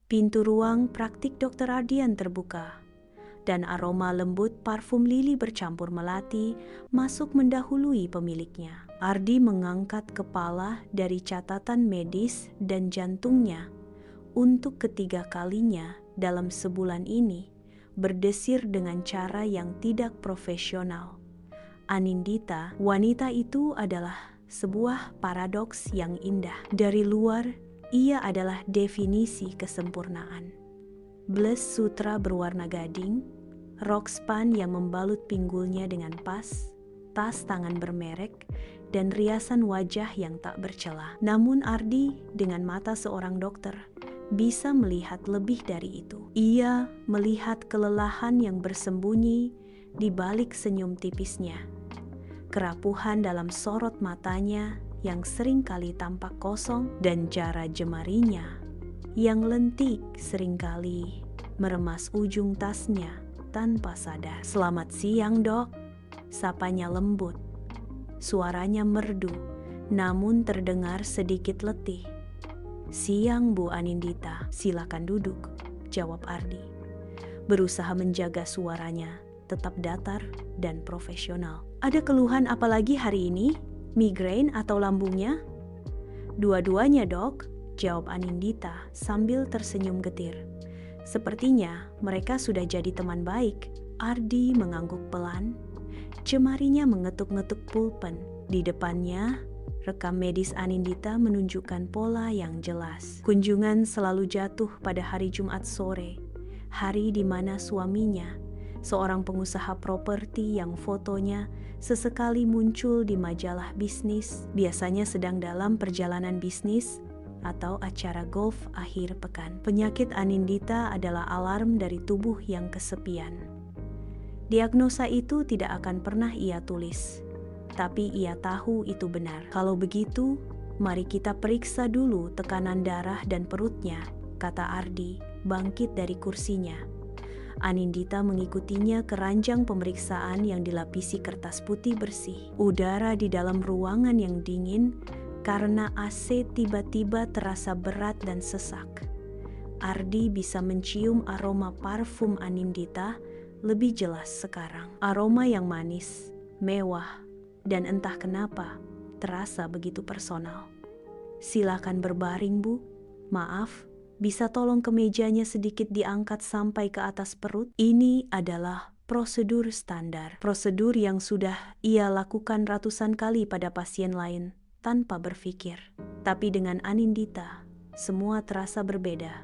Pintu ruang praktik Dr. Ardian terbuka, dan aroma lembut parfum lili bercampur melati masuk mendahului pemiliknya. Ardi mengangkat kepala dari catatan medis dan jantungnya untuk ketiga kalinya dalam sebulan ini berdesir dengan cara yang tidak profesional. Anindita, wanita itu adalah sebuah paradoks yang indah. Dari luar, ia adalah definisi kesempurnaan. Bles sutra berwarna gading, rok span yang membalut pinggulnya dengan pas, tas tangan bermerek, dan riasan wajah yang tak bercela. Namun Ardi dengan mata seorang dokter bisa melihat lebih dari itu. Ia melihat kelelahan yang bersembunyi di balik senyum tipisnya, kerapuhan dalam sorot matanya yang seringkali tampak kosong, dan jara jemarinya yang lentik seringkali meremas ujung tasnya tanpa sadar. "Selamat siang, Dok," sapanya lembut. Suaranya merdu, namun terdengar sedikit letih. "Siang, Bu Anindita, silakan duduk," jawab Ardi, berusaha menjaga suaranya tetap datar dan profesional. "Ada keluhan apa lagi hari ini? Migrain atau lambungnya?" "Dua-duanya, Dok," jawab Anindita sambil tersenyum getir. Sepertinya mereka sudah jadi teman baik. Ardi mengangguk pelan. Jemarinya mengetuk-ngetuk pulpen. Di depannya, rekam medis Anindita menunjukkan pola yang jelas. Kunjungan selalu jatuh pada hari Jumat sore, hari di mana suaminya, seorang pengusaha properti yang fotonya sesekali muncul di majalah bisnis, biasanya sedang dalam perjalanan bisnis atau acara golf akhir pekan. Penyakit Anindita adalah alarm dari tubuh yang kesepian. Diagnosa itu tidak akan pernah ia tulis, tapi ia tahu itu benar. "Kalau begitu, mari kita periksa dulu tekanan darah dan perutnya," kata Ardi, bangkit dari kursinya. Anindita mengikutinya ke ranjang pemeriksaan yang dilapisi kertas putih bersih. Udara di dalam ruangan yang dingin karena AC tiba-tiba terasa berat dan sesak. Ardi bisa mencium aroma parfum Anindita lebih jelas sekarang. Aroma yang manis, mewah, dan entah kenapa terasa begitu personal. "Silakan berbaring, Bu. Maaf, bisa tolong kemejanya sedikit diangkat sampai ke atas perut?" Ini adalah prosedur standar, prosedur yang sudah ia lakukan ratusan kali pada pasien lain tanpa berpikir. Tapi dengan Anindita, semua terasa berbeda.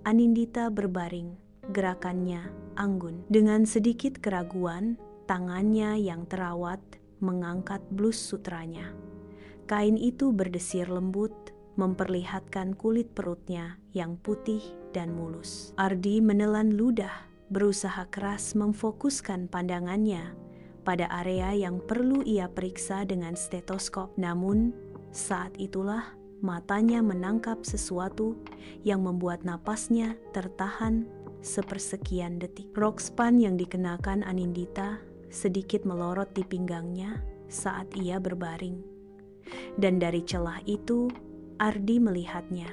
Anindita berbaring, gerakannya anggun. Dengan sedikit keraguan, tangannya yang terawat mengangkat blus sutranya. Kain itu berdesir lembut, memperlihatkan kulit perutnya yang putih dan mulus. Ardi menelan ludah, berusaha keras memfokuskan pandangannya pada area yang perlu ia periksa dengan stetoskop. Namun, saat itulah matanya menangkap sesuatu yang membuat napasnya tertahan sepersekian detik. Rok span yang dikenakan Anindita sedikit melorot di pinggangnya saat ia berbaring. Dan dari celah itu, Ardi melihatnya.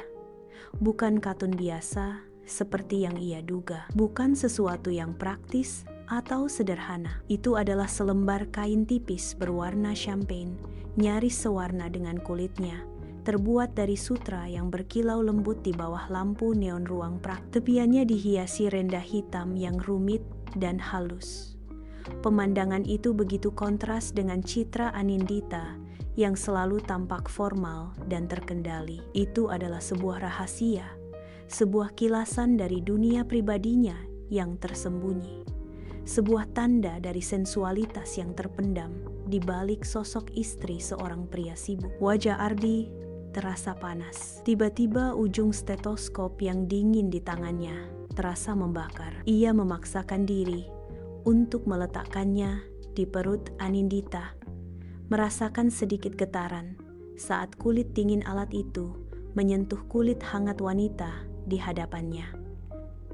Bukan katun biasa seperti yang ia duga. Bukan sesuatu yang praktis atau sederhana. Itu adalah selembar kain tipis berwarna champagne, nyaris sewarna dengan kulitnya, terbuat dari sutra yang berkilau lembut di bawah lampu neon ruang praktik. Tepiannya dihiasi renda hitam yang rumit dan halus. Pemandangan itu begitu kontras dengan citra Anindita yang selalu tampak formal dan terkendali. Itu adalah sebuah rahasia, sebuah kilasan dari dunia pribadinya yang tersembunyi, sebuah tanda dari sensualitas yang terpendam di balik sosok istri seorang pria sibuk. Wajah Ardi terasa panas. Tiba-tiba ujung stetoskop yang dingin di tangannya terasa membakar. Ia memaksakan diri untuk meletakkannya di perut Anindita, merasakan sedikit getaran saat kulit dingin alat itu menyentuh kulit hangat wanita di hadapannya.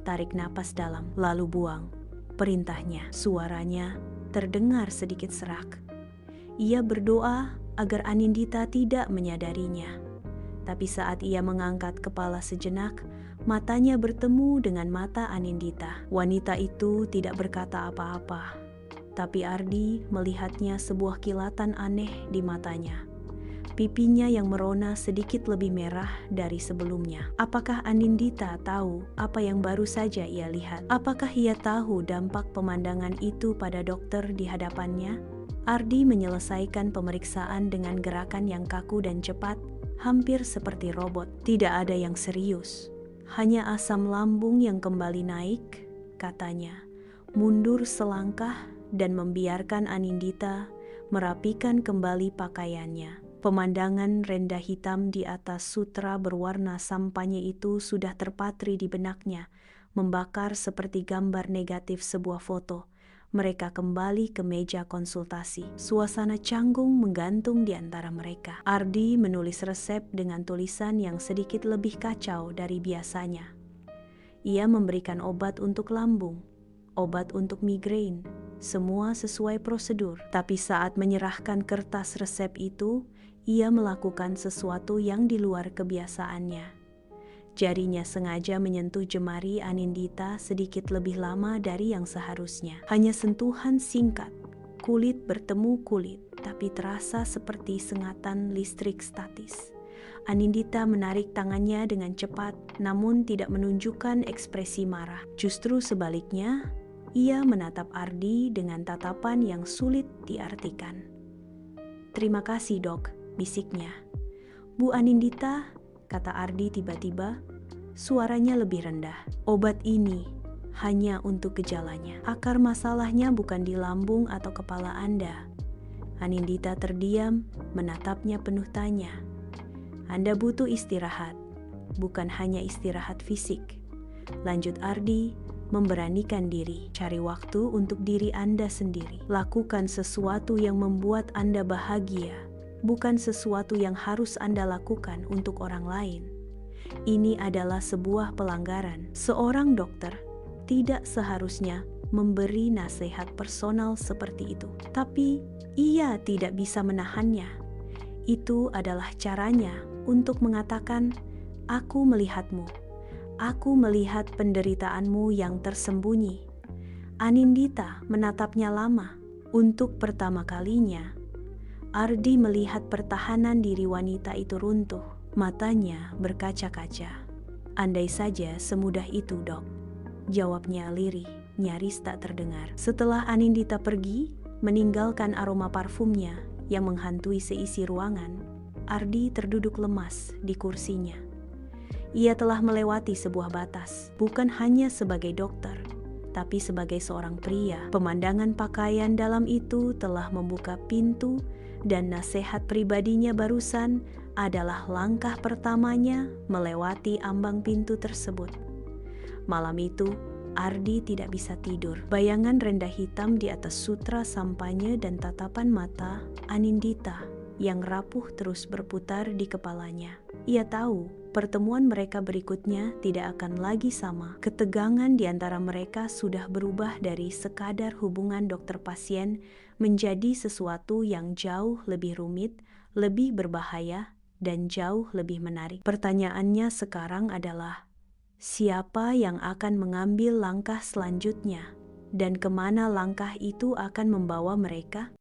"Tarik napas dalam, lalu buang," perintahnya. Suaranya terdengar sedikit serak. Ia berdoa agar Anindita tidak menyadarinya. Tapi saat ia mengangkat kepala sejenak, matanya bertemu dengan mata Anindita. Wanita itu tidak berkata apa-apa, tapi Ardi melihatnya sebuah kilatan aneh di matanya. Pipinya yang merona sedikit lebih merah dari sebelumnya. Apakah Anindita tahu apa yang baru saja ia lihat? Apakah ia tahu dampak pemandangan itu pada dokter di hadapannya? Ardi menyelesaikan pemeriksaan dengan gerakan yang kaku dan cepat, hampir seperti robot. Tidak ada yang serius, hanya asam lambung yang kembali naik, katanya. Mundur selangkah dan membiarkan Anindita merapikan kembali pakaiannya. Pemandangan renda hitam di atas sutra berwarna sampanye itu sudah terpatri di benaknya, membakar seperti gambar negatif sebuah foto. Mereka kembali ke meja konsultasi. Suasana canggung menggantung di antara mereka. Ardi menulis resep dengan tulisan yang sedikit lebih kacau dari biasanya. Ia memberikan obat untuk lambung, obat untuk migrain, semua sesuai prosedur. Tapi saat menyerahkan kertas resep itu, ia melakukan sesuatu yang di luar kebiasaannya. Jarinya sengaja menyentuh jemari Anindita sedikit lebih lama dari yang seharusnya. Hanya sentuhan singkat, kulit bertemu kulit, tapi terasa seperti sengatan listrik statis. Anindita menarik tangannya dengan cepat, namun tidak menunjukkan ekspresi marah. Justru sebaliknya, ia menatap Ardi dengan tatapan yang sulit diartikan. "Terima kasih, Dok," bisiknya. "Bu Anindita," kata Ardi tiba-tiba, suaranya lebih rendah. "Obat ini hanya untuk gejalanya. Akar masalahnya bukan di lambung atau kepala Anda." Anindita terdiam, menatapnya penuh tanya. "Anda butuh istirahat, bukan hanya istirahat fisik," lanjut Ardi, memberanikan diri. "Cari waktu untuk diri Anda sendiri. Lakukan sesuatu yang membuat Anda bahagia, bukan sesuatu yang harus Anda lakukan untuk orang lain. Ini adalah sebuah pelanggaran. Seorang dokter tidak seharusnya memberi nasihat personal seperti itu. Tapi ia tidak bisa menahannya. Itu adalah caranya untuk mengatakan, 'Aku melihatmu. Aku melihat penderitaanmu yang tersembunyi.'" Anindita menatapnya lama. Untuk pertama kalinya, Ardi melihat pertahanan diri wanita itu runtuh. Matanya berkaca-kaca. "Andai saja semudah itu, Dok," jawabnya lirih, nyaris tak terdengar. Setelah Anindita pergi, meninggalkan aroma parfumnya yang menghantui seisi ruangan, Ardi terduduk lemas di kursinya. Ia telah melewati sebuah batas, bukan hanya sebagai dokter, tapi sebagai seorang pria. Pemandangan pakaian dalam itu telah membuka pintu, dan nasihat pribadinya barusan adalah langkah pertamanya melewati ambang pintu tersebut. Malam itu, Ardi tidak bisa tidur. Bayangan renda hitam di atas sutra sampanye dan tatapan mata Anindita yang rapuh terus berputar di kepalanya. Ia tahu pertemuan mereka berikutnya tidak akan lagi sama. Ketegangan di antara mereka sudah berubah dari sekadar hubungan dokter pasien menjadi sesuatu yang jauh lebih rumit, lebih berbahaya, dan jauh lebih menarik. Pertanyaannya sekarang adalah, siapa yang akan mengambil langkah selanjutnya, dan kemana langkah itu akan membawa mereka?